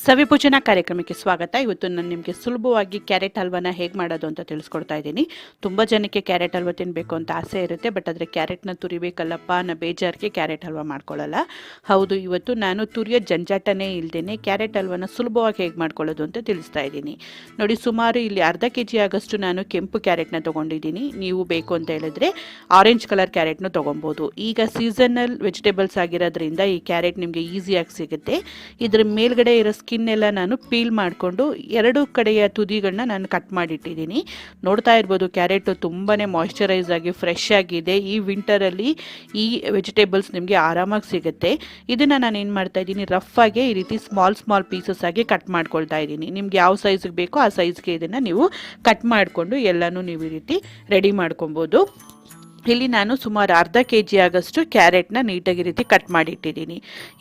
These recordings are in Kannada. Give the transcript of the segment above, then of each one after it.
ಸವಿ ಭೋಜನ ಕಾರ್ಯಕ್ರಮಕ್ಕೆ ಸ್ವಾಗತ. ಇವತ್ತು ನಾನು ನಿಮಗೆ ಸುಲಭವಾಗಿ ಕ್ಯಾರೆಟ್ ಹಲ್ವಾನ ಹೇಗೆ ಮಾಡೋದು ಅಂತ ತಿಳಿಸ್ಕೊಡ್ತಾ ಇದ್ದೀನಿ. ತುಂಬ ಜನಕ್ಕೆ ಕ್ಯಾರೆಟ್ ಹಲ್ವಾ ತಿನ್ನಬೇಕು ಅಂತ ಆಸೆ ಇರುತ್ತೆ, ಬಟ್ ಆದರೆ ಕ್ಯಾರೆಟ್ನ ತುರಿಬೇಕಲ್ಲಪ್ಪ ಅನ್ನೋ ಬೇಜಾರಿಗೆ ಕ್ಯಾರೆಟ್ ಹಲ್ವಾ ಮಾಡ್ಕೊಳ್ಳಲ್ಲ. ಹೌದು, ಇವತ್ತು ನಾನು ತುರಿಯೋ ಜಂಜಾಟನೇ ಇಲ್ದೇನೆ ಕ್ಯಾರೆಟ್ ಹಲ್ವಾನ ಸುಲಭವಾಗಿ ಹೇಗೆ ಮಾಡ್ಕೊಳ್ಳೋದು ಅಂತ ತಿಳಿಸ್ತಾ ಇದ್ದೀನಿ. ನೋಡಿ, ಸುಮಾರು ಇಲ್ಲಿ ಅರ್ಧ kg ಆಗಷ್ಟು ನಾನು ಕೆಂಪು ಕ್ಯಾರೆಟ್ನ ತೊಗೊಂಡಿದ್ದೀನಿ. ನೀವು ಬೇಕು ಅಂತ ಹೇಳಿದ್ರೆ ಆರೆಂಜ್ ಕಲರ್ ಕ್ಯಾರೆಟ್ನು ತೊಗೊಬೋದು. ಈಗ ಸೀಸನಲ್ ವೆಜಿಟೇಬಲ್ಸ್ ಆಗಿರೋದ್ರಿಂದ ಈ ಕ್ಯಾರೆಟ್ ನಿಮಗೆ ಈಸಿಯಾಗಿ ಸಿಗುತ್ತೆ. ಇದರ ಮೇಲ್ಗಡೆ ಇರೋ ಸ್ಕಿನ್ ಎಲ್ಲ ನಾನು ಪೀಲ್ ಮಾಡಿಕೊಂಡು ಎರಡು ಕಡೆಯ ತುದಿಗಳನ್ನ ನಾನು ಕಟ್ ಮಾಡಿಟ್ಟಿದ್ದೀನಿ. ನೋಡ್ತಾ ಇರ್ಬೋದು, ಕ್ಯಾರೆಟ್ ತುಂಬಾ ಮಾಯ್ಶ್ಚರೈಸ್ ಆಗಿ ಫ್ರೆಶ್ ಆಗಿದೆ. ಈ ವಿಂಟರಲ್ಲಿ ಈ ವೆಜಿಟೇಬಲ್ಸ್ ನಿಮಗೆ ಆರಾಮಾಗಿ ಸಿಗುತ್ತೆ. ಇದನ್ನು ನಾನು ಏನು ಮಾಡ್ತಾ ಇದ್ದೀನಿ, ರಫ್ ಆಗಿ ಈ ರೀತಿ ಸ್ಮಾಲ್ ಪೀಸಸ್ ಆಗಿ ಕಟ್ ಮಾಡ್ಕೊಳ್ತಾ ಇದ್ದೀನಿ. ನಿಮ್ಗೆ ಯಾವ ಸೈಜ್ಗೆ ಬೇಕೋ ಆ ಸೈಜ್ಗೆ ಇದನ್ನು ನೀವು ಕಟ್ ಮಾಡಿಕೊಂಡು ಎಲ್ಲನೂ ನೀವು ಈ ರೀತಿ ರೆಡಿ ಮಾಡ್ಕೊಬೋದು. ಇಲ್ಲಿ ನಾನು ಸುಮಾರು ಅರ್ಧ kg ಆಗಷ್ಟು ಕ್ಯಾರೆಟ್ನ ನೀಟಾಗಿ ರೀತಿ ಕಟ್ ಮಾಡಿಟ್ಟಿದ್ದೀನಿ.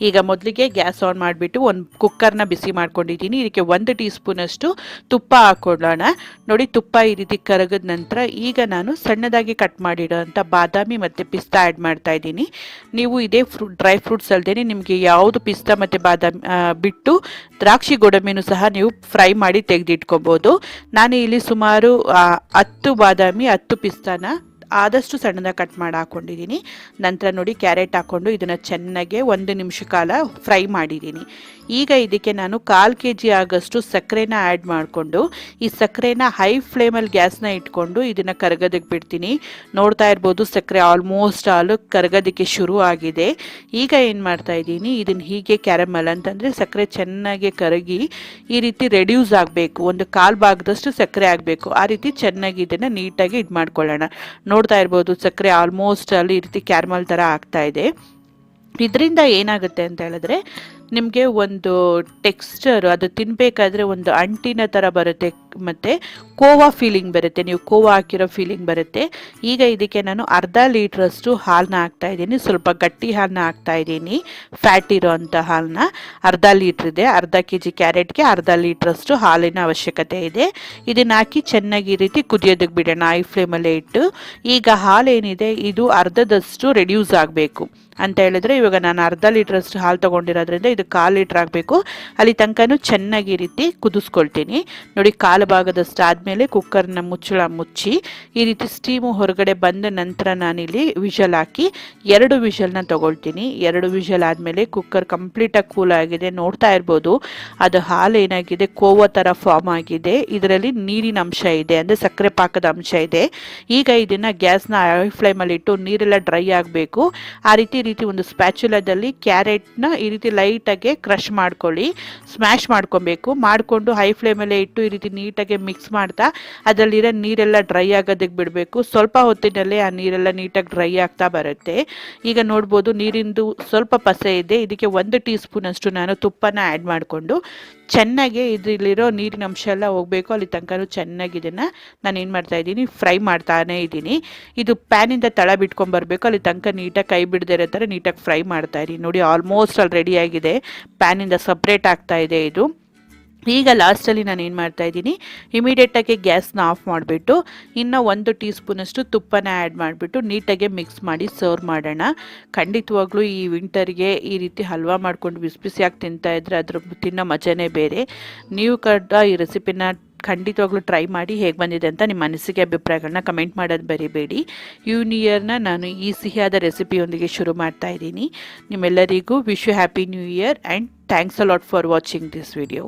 ಈಗ ಮೊದಲಿಗೆ ಗ್ಯಾಸ್ ಆನ್ ಮಾಡಿಬಿಟ್ಟು ಒಂದು ಕುಕ್ಕರ್ನ ಬಿಸಿ ಮಾಡ್ಕೊಂಡಿದ್ದೀನಿ. ಇದಕ್ಕೆ 1 ಟೀ ಸ್ಪೂನಷ್ಟು ತುಪ್ಪ ಹಾಕೊಳ್ಳೋಣ. ನೋಡಿ, ತುಪ್ಪ ಈ ರೀತಿ ಕರಗಿದ ನಂತರ ಈಗ ನಾನು ಸಣ್ಣದಾಗಿ ಕಟ್ ಮಾಡಿಡೋಂಥ ಬಾದಾಮಿ ಮತ್ತು ಪಿಸ್ತಾ ಆ್ಯಡ್ ಮಾಡ್ತಾ ಇದ್ದೀನಿ. ನೀವು ಇದೇ ಡ್ರೈ ಫ್ರೂಟ್ಸ್ ಅಲ್ಲದೆ ನಿಮಗೆ ಯಾವುದು ಪಿಸ್ತಾ ಮತ್ತು ಬಾದಾಮಿ ಬಿಟ್ಟು ದ್ರಾಕ್ಷಿ ಗೋಡಂಬಿನೂ ಸಹ ನೀವು ಫ್ರೈ ಮಾಡಿ ತೆಗೆದಿಟ್ಕೊಬೋದು. ನಾನು ಇಲ್ಲಿ ಸುಮಾರು 10 ಬಾದಾಮಿ 10 ಪಿಸ್ತಾನ ಆದಷ್ಟು ಸಣ್ಣದಾಗಿ ಕಟ್ ಮಾಡಿ ಹಾಕ್ಕೊಂಡಿದ್ದೀನಿ. ನಂತರ ನೋಡಿ, ಕ್ಯಾರೆಟ್ ಹಾಕ್ಕೊಂಡು ಇದನ್ನು ಚೆನ್ನಾಗಿ 1 ನಿಮಿಷ ಕಾಲ ಫ್ರೈ ಮಾಡಿದ್ದೀನಿ. ಈಗ ಇದಕ್ಕೆ ನಾನು 1/4 kg ಆಗಷ್ಟು ಸಕ್ಕರೆನ ಆ್ಯಡ್ ಮಾಡಿಕೊಂಡು ಈ ಸಕ್ಕರೆನ ಹೈ ಫ್ಲೇಮಲ್ಲಿ ಗ್ಯಾಸ್ನ ಇಟ್ಕೊಂಡು ಇದನ್ನು ಕರಗೋದಕ್ಕೆ ಬಿಡ್ತೀನಿ. ನೋಡ್ತಾ ಇರ್ಬೋದು, ಸಕ್ಕರೆ ಆಲ್ಮೋಸ್ಟ್ ಕರಗೋದಕ್ಕೆ ಶುರು ಆಗಿದೆ. ಈಗ ಏನು ಮಾಡ್ತಾ ಇದ್ದೀನಿ, ಇದನ್ನು ಹೀಗೆ ಕ್ಯಾರಮಲ್ ಅಂತಂದರೆ ಸಕ್ಕರೆ ಚೆನ್ನಾಗಿ ಕರಗಿ ಈ ರೀತಿ ರೆಡ್ಯೂಸ್ ಆಗಬೇಕು. ಒಂದು 1/4 ಭಾಗದಷ್ಟು ಸಕ್ಕರೆ ಆಗಬೇಕು. ಆ ರೀತಿ ಚೆನ್ನಾಗಿ ಇದನ್ನು ನೀಟಾಗಿ ಇದು ಮಾಡ್ಕೊಳ್ಳೋಣ. ನೋಡ್ತಾ ಇರ್ಬೋದು, ಸಕ್ಕರೆ ಆಲ್ಮೋಸ್ಟ್ ಈ ರೀತಿ ಕ್ಯಾರಮಲ್ ಥರ ಆಗ್ತಾ ಇದೆ. ಇದರಿಂದ ಏನಾಗುತ್ತೆ ಅಂತ ಹೇಳಿದ್ರೆ ನಿಮಗೆ ಒಂದು ಟೆಕ್ಸ್ಚರ್, ಅದು ತಿನ್ನಬೇಕಾದ್ರೆ ಒಂದು ಅಂಟಿನ ಥರ ಬರುತ್ತೆ ಮತ್ತು ಕೋವಾ ಫೀಲಿಂಗ್ ಬರುತ್ತೆ. ನೀವು ಕೋವಾ ಹಾಕಿರೋ ಫೀಲಿಂಗ್ ಬರುತ್ತೆ. ಈಗ ಇದಕ್ಕೆ ನಾನು ಅರ್ಧ ಲೀಟ್ರಷ್ಟು ಹಾಲನ್ನ ಹಾಕ್ತಾ ಇದ್ದೀನಿ. ಸ್ವಲ್ಪ ಗಟ್ಟಿ ಹಾಲನ್ನ ಹಾಕ್ತಾ ಇದ್ದೀನಿ, ಫ್ಯಾಟ್ ಇರೋ ಅಂಥ ಹಾಲನ್ನ. ಅರ್ಧ ಲೀಟ್ರ್ ಇದೆ. ಅರ್ಧ kg ಕ್ಯಾರೆಟ್ಗೆ ಅರ್ಧ ಲೀಟ್ರಷ್ಟು ಹಾಲಿನ ಅವಶ್ಯಕತೆ ಇದೆ. ಇದನ್ನು ಹಾಕಿ ಚೆನ್ನಾಗಿ ಈ ರೀತಿ ಕುದಿಯೋದಕ್ಕೆ ಬಿಡೋಣ, ಹೈ ಫ್ಲೇಮಲ್ಲೇ ಇಟ್ಟು. ಈಗ ಹಾಲೇನಿದೆ ಇದು ಅರ್ಧದಷ್ಟು ರೆಡ್ಯೂಸ್ ಆಗಬೇಕು ಅಂತ ಹೇಳಿದ್ರೆ, ಇವಾಗ ನಾನು ಅರ್ಧ ಲೀಟ್ರಷ್ಟು ಹಾಲು ತೊಗೊಂಡಿರೋದ್ರಿಂದ ಇದು 1/4 ಲೀಟ್ರ್ ಆಗಬೇಕು. ಅಲ್ಲಿ ತನಕನೂ ಚೆನ್ನಾಗಿ ಈ ರೀತಿ ಕುದಿಸ್ಕೊಳ್ತೀನಿ. ನೋಡಿ, 1/4 ಭಾಗದಷ್ಟು ಆದಮೇಲೆ ಕುಕ್ಕರ್ನ ಮುಚ್ಚಳ ಮುಚ್ಚಿ ಈ ರೀತಿ ಸ್ಟೀಮು ಹೊರಗಡೆ ಬಂದ ನಂತರ ನಾನಿಲ್ಲಿ ವಿಷಲ್ ಹಾಕಿ 2 ವಿಷಲ್ನ ತೊಗೊಳ್ತೀನಿ. 2 ವಿಷಲ್ ಆದಮೇಲೆ ಕುಕ್ಕರ್ ಕಂಪ್ಲೀಟಾಗಿ ಕೂಲ್ ಆಗಿದೆ. ನೋಡ್ತಾ ಇರ್ಬೋದು, ಅದು ಹಾಲು ಏನಾಗಿದೆ, ಕೋವಾ ಥರ ಫಾರ್ಮ್ ಆಗಿದೆ. ಇದರಲ್ಲಿ ನೀರಿನ ಅಂಶ ಇದೆ, ಅಂದರೆ ಸಕ್ಕರೆ ಪಾಕದ ಅಂಶ ಇದೆ. ಈಗ ಇದನ್ನು ಗ್ಯಾಸ್ನ ಹೈ ಫ್ಲೇಮಲ್ಲಿ ಇಟ್ಟು ನೀರೆಲ್ಲ ಡ್ರೈ ಆಗಬೇಕು. ಆ ರೀತಿ ಒಂದು ಸ್ಪ್ಯಾಚುಲಾದಲ್ಲಿ ಕ್ಯಾರೆಟ್ನ ಈ ರೀತಿ ಲೈಟಾಗಿ ಕ್ರಷ್ ಮಾಡ್ಕೊಳ್ಳಿ, ಸ್ಮ್ಯಾಶ್ ಮಾಡ್ಕೊಬೇಕು. ಮಾಡಿಕೊಂಡು ಹೈ ಫ್ಲೇಮಲ್ಲೇ ಇಟ್ಟು ಈ ರೀತಿ ನೀಟಾಗಿ ಮಿಕ್ಸ್ ಮಾಡ್ತಾ ಅದರಲ್ಲಿರೋ ನೀರೆಲ್ಲ ಡ್ರೈ ಆಗೋದಕ್ಕೆ ಬಿಡಬೇಕು. ಸ್ವಲ್ಪ ಹೊತ್ತಿನಲ್ಲೇ ಆ ನೀರೆಲ್ಲ ನೀಟಾಗಿ ಡ್ರೈ ಆಗ್ತಾ ಬರುತ್ತೆ. ಈಗ ನೋಡ್ಬೋದು, ನೀರಿಂದು ಸ್ವಲ್ಪ ಪಸೆ ಇದೆ. ಇದಕ್ಕೆ 1 ಟೀ ಸ್ಪೂನಷ್ಟು ನಾನು ತುಪ್ಪನ ಆ್ಯಡ್ ಮಾಡಿಕೊಂಡು ಚೆನ್ನಾಗಿ ಇದರಲ್ಲಿರೋ ನೀರಿನ ಅಂಶ ಎಲ್ಲ ಹೋಗಬೇಕು. ಅಲ್ಲಿ ತನಕ ಚೆನ್ನಾಗಿ ಇದನ್ನು ನಾನು ಏನು ಮಾಡ್ತಾ ಇದ್ದೀನಿ, ಫ್ರೈ ಮಾಡ್ತಾನೇ ಇದ್ದೀನಿ. ಇದು ಪ್ಯಾನಿಂದ ತಳ ಬಿಟ್ಕೊಂಡ್ಬರ್ಬೇಕು. ಅಲ್ಲಿ ತನಕ ನೀಟಾಗಿ ಕೈ ಬಿಡದೇ ಇರೋ ಥರ ನೀಟಾಗಿ ಫ್ರೈ ಮಾಡ್ತಾ ಇದ್ದೀನಿ. ನೋಡಿ, ಆಲ್ಮೋಸ್ಟ್ ರೆಡಿ ಆಗಿದೆ. ಪ್ಯಾನಿಂದ ಸಪ್ರೇಟ್ ಆಗ್ತಾ ಇದೆ ಇದು. ಈಗ ಲಾಸ್ಟಲ್ಲಿ ನಾನು ಏನು ಮಾಡ್ತಾ ಇದ್ದೀನಿ, ಇಮಿಡಿಯೇಟಾಗಿ ಗ್ಯಾಸ್ನ ಆಫ್ ಮಾಡಿಬಿಟ್ಟು ಇನ್ನು 1 ಟೀ ಸ್ಪೂನಷ್ಟು ತುಪ್ಪನ ಆ್ಯಡ್ ಮಾಡಿಬಿಟ್ಟು ನೀಟಾಗಿ ಮಿಕ್ಸ್ ಮಾಡಿ ಸರ್ವ್ ಮಾಡೋಣ. ಖಂಡಿತವಾಗ್ಲೂ ಈ ವಿಂಟರ್ಗೆ ಈ ರೀತಿ ಹಲ್ವಾ ಮಾಡ್ಕೊಂಡು ಬಿಸಿ ಬಿಸಿಯಾಗಿ ತಿಂತಾ ಇದ್ರೆ ಅದ್ರ ತಿನ್ನೋ ಮಜಾನೇ ಬೇರೆ. ನೀವು ಕೂಡ ಈ ರೆಸಿಪಿನ ಖಂಡಿತವಾಗ್ಲೂ ಟ್ರೈ ಮಾಡಿ ಹೇಗೆ ಬಂದಿದೆ ಅಂತ ನಿಮ್ಮ ಅನಿಸಿಕೆ ಅಭಿಪ್ರಾಯಗಳನ್ನ ಕಮೆಂಟ್ ಮಾಡೋದು ಬರಿಬೇಡಿ. ನ್ಯೂ ಇಯರ್ನ ನಾನು ಈ ಸಿಹಿಯಾದ ರೆಸಿಪಿಯೊಂದಿಗೆ ಶುರು ಮಾಡ್ತಾ ಇದ್ದೀನಿ. ನಿಮ್ಮೆಲ್ಲರಿಗೂ wish you happy new year and thanks a lot for watching this video.